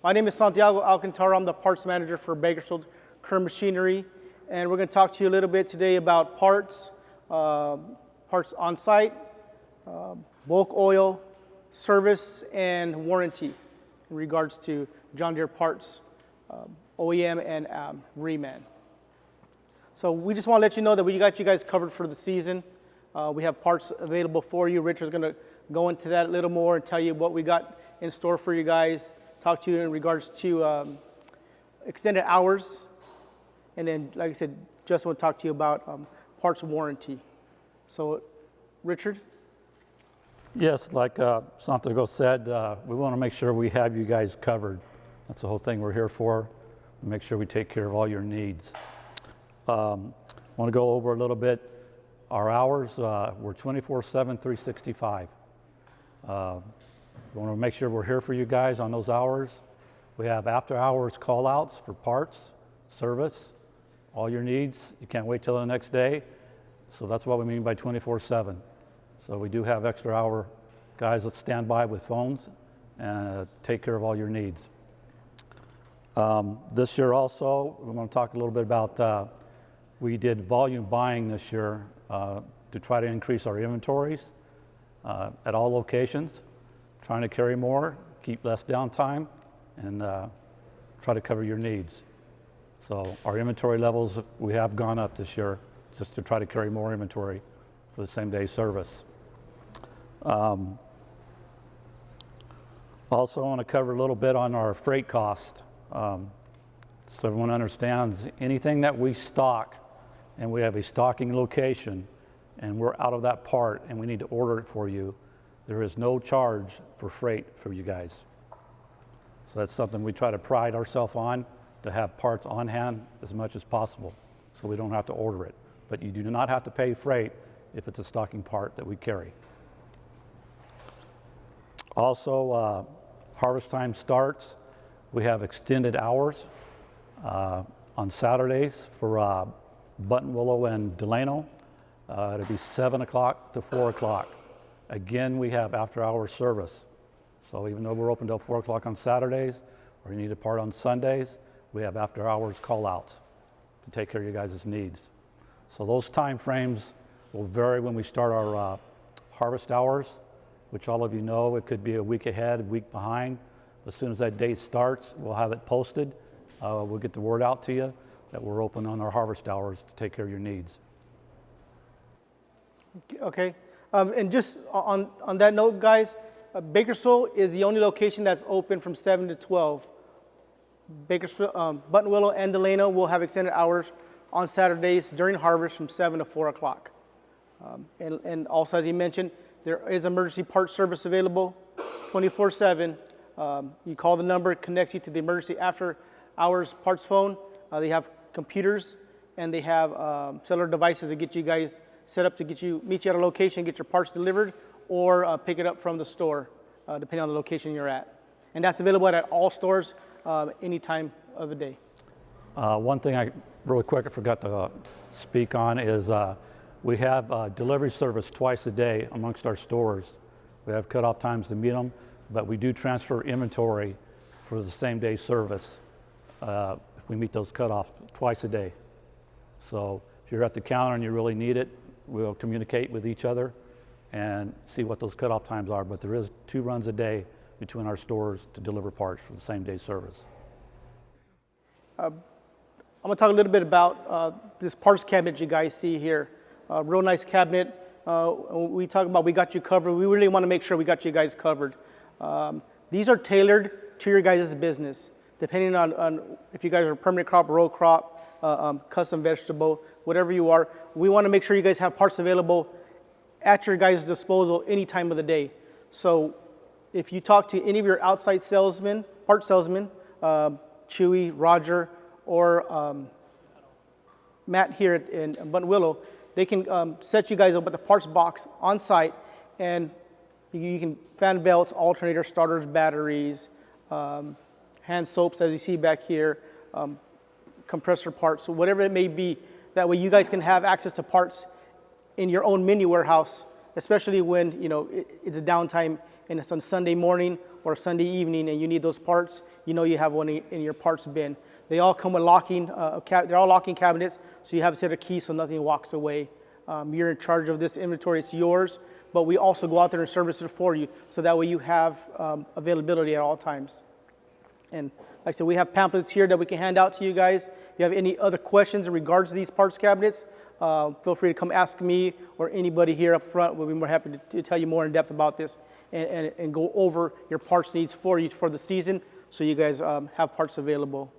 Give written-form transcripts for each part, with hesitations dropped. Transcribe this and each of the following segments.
My name is Santiago Alcantara. I'm the parts manager for Bakersfield Kern Machinery, and we're going to talk to you a little bit today about parts, parts on site, bulk oil, service, and warranty in regards to John Deere parts, OEM and reman. So we just want to let you know that we got you guys covered for the season. We have parts available for you. Richard's going to go into that a little more and tell you what we got in store for you guys, talk to you in regards to extended hours, and then, like I said, Justin will talk to you about parts warranty. So, Richard? Yes, like Santiago said, we want to make sure we have you guys covered. That's the whole thing we're here for, make sure we take care of all your needs. I want to go over a little bit. Our hours, we're 24/7, 365. We want to make sure we're here for you guys on those hours. We have after hours call outs for parts, service, all your needs. You can't wait till the next day. So that's what we mean by 24/7. So we do have extra hour guys that stand by with phones and take care of all your needs. This year also, we want to talk a little bit about, we did volume buying this year to try to increase our inventories at all locations, trying to carry more, keep less downtime, and try to cover your needs. So our inventory levels, we have gone up this year just to try to carry more inventory for the same day service. Also, I want to cover a little bit on our freight cost. So everyone understands anything that we stock and we have a stocking location and we're out of that part and we need to order it for you, there is no charge for freight for you guys. So that's something we try to pride ourselves on, to have parts on hand as much as possible so we don't have to order it. But you do not have to pay freight if it's a stocking part that we carry. Also, harvest time starts. We have extended hours on Saturdays for Buttonwillow and Delano. It'll be 7 o'clock to 4 o'clock. Again, we have after hours service. So even though we're open till 4 o'clock on Saturdays, or you need a part on Sundays, we have after hours call outs to take care of you guys' needs. So those time frames will vary when we start our harvest hours, which all of you know, it could be a week ahead, a week behind. As soon as that date starts, we'll have it posted. We'll get the word out to you that we're open on our harvest hours to take care of your needs. Okay, and just on that note, guys, Bakersfield is the only location that's open from 7 to 12. Bakersfield, Buttonwillow and Delano will have extended hours on Saturdays during harvest from 7 to 4 o'clock. And also, as he mentioned, there is emergency parts service available 24/7. You call the number, it connects you to the emergency after hours parts phone. They have computers and they have cellular devices to get you guys set up to meet you at a location, get your parts delivered, or pick it up from the store, depending on the location you're at. And that's available at all stores any time of the day. One thing really quick I forgot to speak on is we have delivery service twice a day amongst our stores. We have cutoff times to meet them, but we do transfer inventory for the same day service if we meet those cutoffs twice a day. So if you're at the counter and you really need it, we'll communicate with each other and see what those cutoff times are, but there is 2 runs a day between our stores to deliver parts for the same day service. I'm going to talk a little bit about this parts cabinet you guys see here. Real nice cabinet. We talk about we got you covered. We really want to make sure we got you guys covered. These are tailored to your guys' business, depending on if you guys are permanent crop, row crop, custom vegetable, whatever you are. We want to make sure you guys have parts available at your guys' disposal any time of the day. So if you talk to any of your outside salesmen, parts salesmen, Chewy, Roger, or Matt here in Buttonwillow, they can set you guys up with a parts box on site, and you can fan belts, alternators, starters, batteries, hand soaps, as you see back here, compressor parts, so whatever it may be. That way you guys can have access to parts in your own mini warehouse, especially when it's a downtime and it's on Sunday morning or Sunday evening and you need those parts, you know you have one in your parts bin. They all come with locking, they're all locking cabinets, so you have a set of keys so nothing walks away. You're in charge of this inventory, it's yours, but we also go out there and service it for you, so that way you have availability at all times. And like I said, we have pamphlets here that we can hand out to you guys. If you have any other questions in regards to these parts cabinets, feel free to come ask me or anybody here up front. We'll be more happy to tell you more in depth about this and go over your parts needs for you for the season, so you guys have parts available.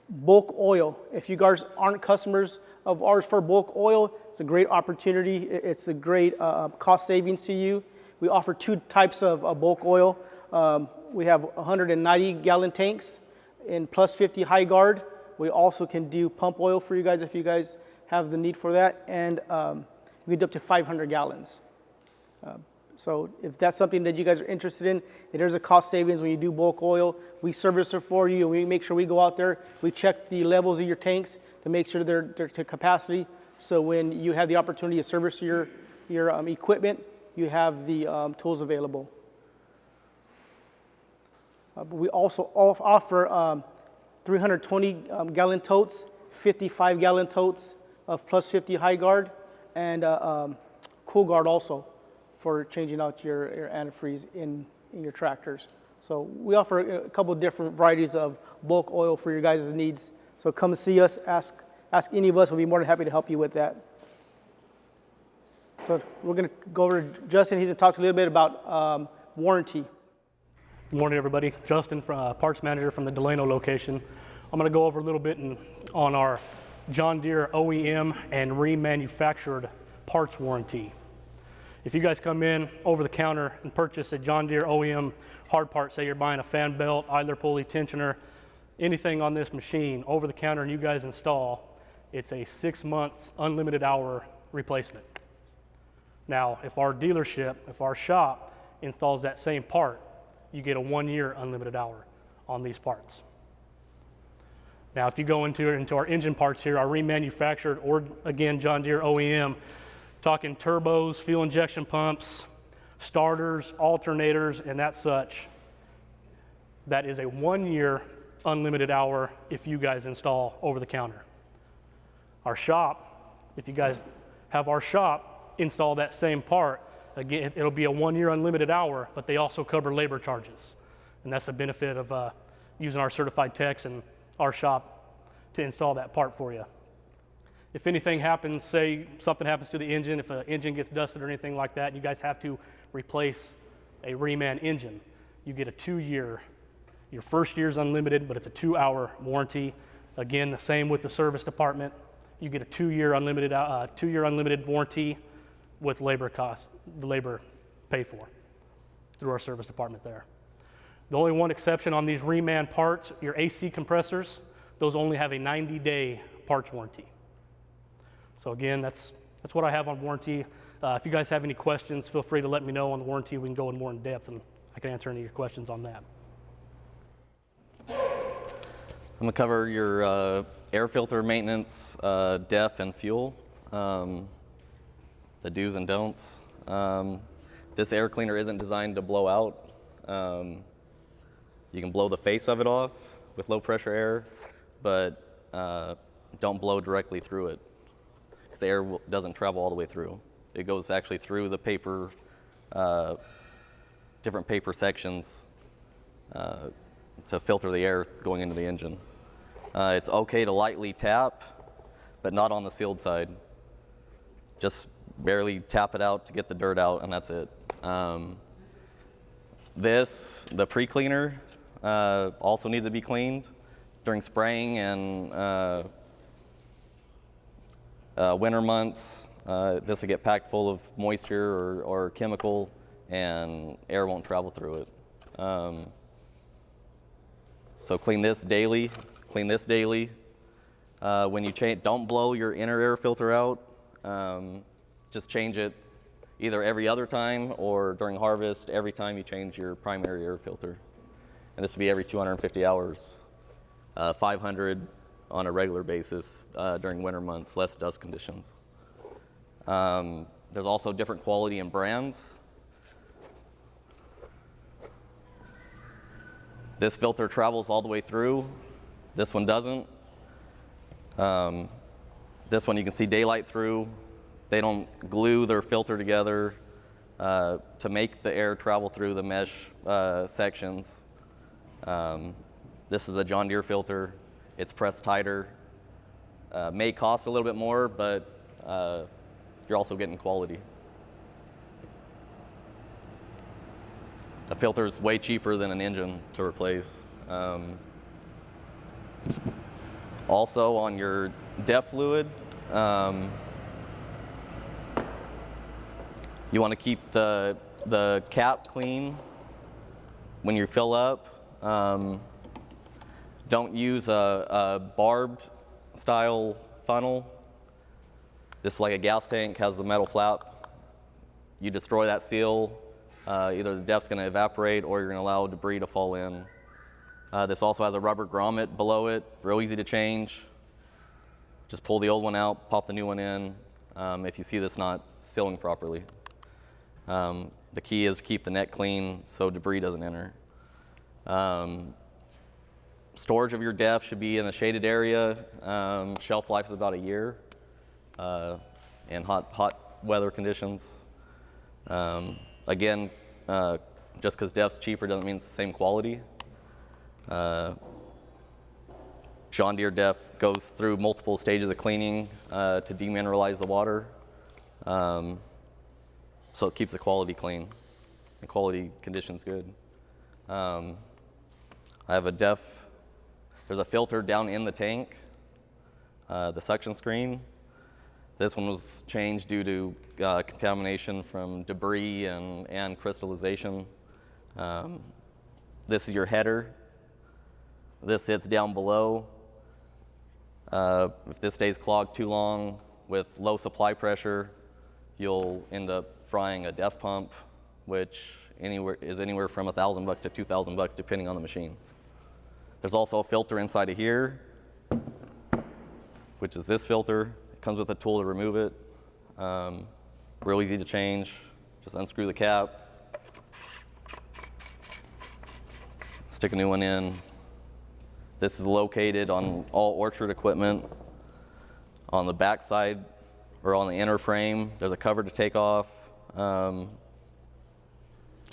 Bulk oil. If you guys aren't customers of ours for bulk oil, it's a great opportunity. It's a great cost savings to you. We offer two types of bulk oil. We have 190 gallon tanks in plus 50 high guard. We also can do pump oil for you guys if you guys have the need for that, and we do up to 500 gallons. So if that's something that you guys are interested in, there's a cost savings when you do bulk oil. We service it for you, and we make sure we go out there, we check the levels of your tanks to make sure they're to capacity. So when you have the opportunity to service your equipment, you have the tools available. But we also offer 320 gallon totes, 55 gallon totes of plus 50 high guard, and cool guard also for changing out your antifreeze in your tractors. So we offer a couple of different varieties of bulk oil for your guys' needs. So come see us, ask any of us, we'll be more than happy to help you with that. So we're gonna go over to Justin, he's gonna talk a little bit about warranty. Good morning, everybody. Justin, parts manager from the Delano location. I'm going to go over a little bit on our John Deere OEM and remanufactured parts warranty. If you guys come in over the counter and purchase a John Deere OEM hard part, say you're buying a fan belt, idler pulley, tensioner, anything on this machine over the counter and you guys install, it's a 6 months unlimited hour replacement. Now, if our dealership, if our shop installs that same part, you get a 1 year unlimited hour on these parts. Now, if you go into our engine parts here, our remanufactured, or again, John Deere OEM, talking turbos, fuel injection pumps, starters, alternators, and that such, that is a 1 year unlimited hour if you guys install over the counter. Our shop, if you guys have our shop install that same part, again, it'll be a 1 year unlimited hour, but they also cover labor charges. And that's the benefit of using our certified techs and our shop to install that part for you. If anything happens, say something happens to the engine, if an engine gets dusted or anything like that, and you guys have to replace a reman engine, you get a 2 year. Your first year's unlimited, but it's a 2 hour warranty. Again, the same with the service department. You get a 2 year unlimited warranty with labor costs, the labor paid for through our service department there. The only one exception on these reman parts, your AC compressors, those only have a 90-day parts warranty. So again, that's what I have on warranty. If you guys have any questions, feel free to let me know on the warranty. We can go in more in depth and I can answer any of your questions on that. I'm gonna cover your air filter maintenance, DEF and fuel, the do's and don'ts. This air cleaner isn't designed to blow out. You can blow the face of it off with low pressure air, but don't blow directly through it, because the air doesn't travel all the way through. It goes actually through the paper, different paper sections to filter the air going into the engine. It's okay to lightly tap, but not on the sealed side. Just barely tap it out to get the dirt out, and that's it. The pre-cleaner also needs to be cleaned during spraying and winter months. This will get packed full of moisture or chemical, and air won't travel through it. So clean this daily. When you change, don't blow your inner air filter out. Just change it either every other time or during harvest, every time you change your primary air filter. And this will be every 250 hours, 500 on a regular basis during winter months, less dust conditions. There's also different quality and brands. This filter travels all the way through. This one doesn't. This one you can see daylight through. They don't glue their filter together to make the air travel through the mesh sections. This is the John Deere filter. It's pressed tighter. May cost a little bit more, but you're also getting quality. A filter is way cheaper than an engine to replace. Also on your DEF fluid, you want to keep the cap clean when you fill up. Don't use a barbed style funnel. This is like a gas tank, has the metal flap. You destroy that seal, either the DEF's going to evaporate or you're going to allow debris to fall in. This also has a rubber grommet below it, real easy to change. Just pull the old one out, pop the new one in if you see this not sealing properly. The key is to keep the neck clean so debris doesn't enter. Storage of your DEF should be in a shaded area. Shelf life is about a year in hot weather conditions. Again, just because DEF's cheaper doesn't mean it's the same quality. John Deere DEF goes through multiple stages of cleaning to demineralize the water. So it keeps the quality clean, the quality conditions good. I have a DEF, there's a filter down in the tank, the suction screen. This one was changed due to contamination from debris and crystallization. This is your header. This sits down below. If this stays clogged too long with low supply pressure, you'll end up frying a DEF pump, which is anywhere from $1,000 to $2,000 depending on the machine. There's also a filter inside of here, which is this filter. It comes with a tool to remove it. Real easy to change. Just unscrew the cap, stick a new one in. This is located on all orchard equipment. On the back side or on the inner frame, there's a cover to take off. To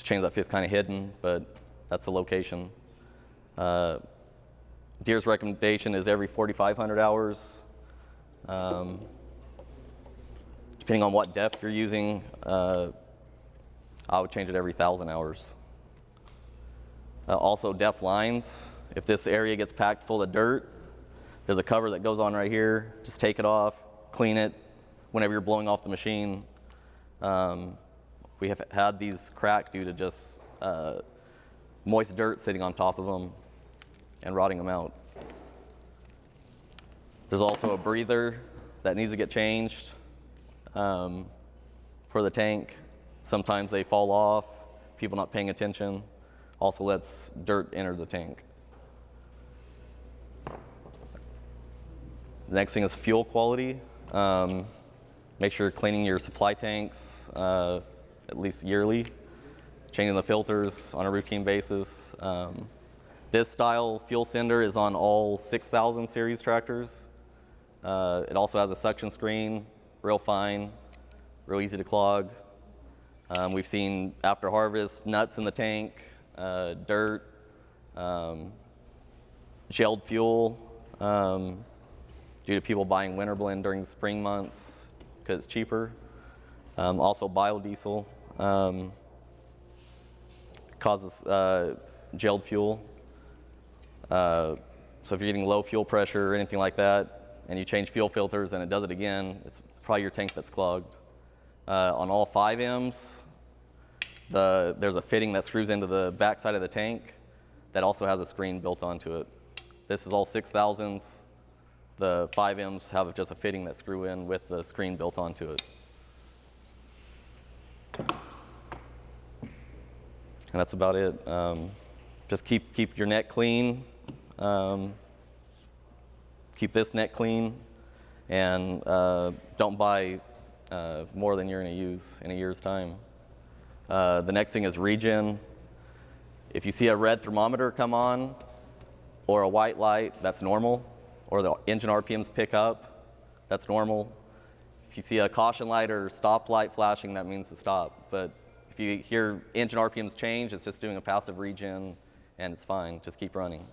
change that fit's kind of hidden, but that's the location. Deere's recommendation is every 4,500 hours. Depending on what DEF you're using, I would change it every 1,000 hours. Also DEF lines. If this area gets packed full of dirt, there's a cover that goes on right here. Just take it off, clean it whenever you're blowing off the machine. We have had these crack due to just moist dirt sitting on top of them and rotting them out. There's also a breather that needs to get changed for the tank. Sometimes they fall off, people not paying attention. Also lets dirt enter the tank. The next thing is fuel quality. Make sure you're cleaning your supply tanks at least yearly, changing the filters on a routine basis. This style fuel sender is on all 6,000 series tractors. It also has a suction screen, real fine, real easy to clog. We've seen after harvest nuts in the tank, dirt, gelled fuel due to people buying winter blend during the spring months because it's cheaper. Also biodiesel causes gelled fuel. So if you're getting low fuel pressure or anything like that, and you change fuel filters and it does it again, it's probably your tank that's clogged. On all 5Ms, there's a fitting that screws into the back side of the tank that also has a screen built onto it. This is all 6,000s. The 5Ms have just a fitting that screw in with the screen built onto it. And that's about it. Just keep your neck clean. Keep this neck clean, and don't buy more than you're going to use in a year's time. The next thing is regen. If you see a red thermometer come on or a white light, that's normal. Or the engine RPMs pick up, that's normal. If you see a caution light or stop light flashing, that means to stop. But if you hear engine RPMs change, it's just doing a passive regen, and it's fine. Just keep running.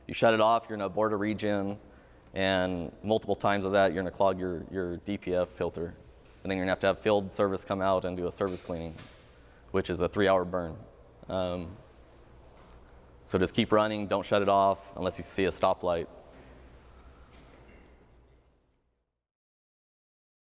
You shut it off, you're going to abort a regen, and multiple times of that, you're going to clog your DPF filter. And then you're going to have field service come out and do a service cleaning, which is a 3-hour burn. So just keep running, don't shut it off unless you see a stop light.